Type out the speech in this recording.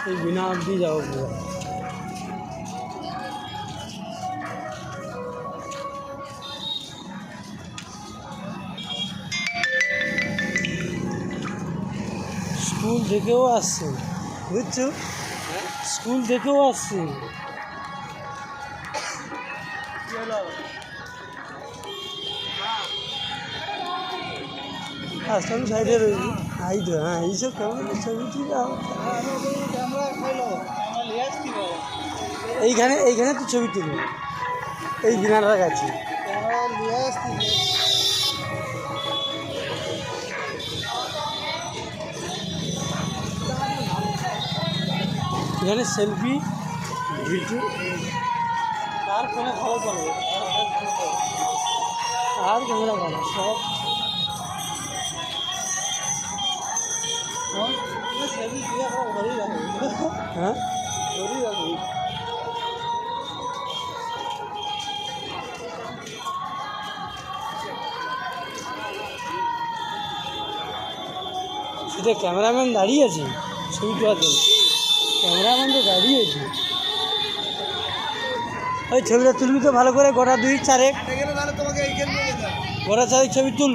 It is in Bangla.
এই বিনা অবধি যাবো পুরো। স্কুল দেখেও আসছে, বুঝছো? স্কুল দেখেও আসছে। আসলাম সাইডে রয়েছি। আই তো হ্যাঁ, এইসব কেমন ছবি ঠিক আছে। এইখানে এইখানে তো ছবি তুলব, এই বিনাটার কাছে। এখানে সেলফি ভিডিও তার ফোনে ভালো চলে, আর ক্যামেরা ভালো সব। হ্যাঁ সেটা ক্যামেরাম্যান দাঁড়িয়ে আছে ছবি তোলার জন্য, ক্যামেরাম্যান তো দাঁড়িয়ে আছে। ওই ছবিটা তুলবি তো ভালো করে, গোটা 2 4 গোটা 4 ছবি তুল।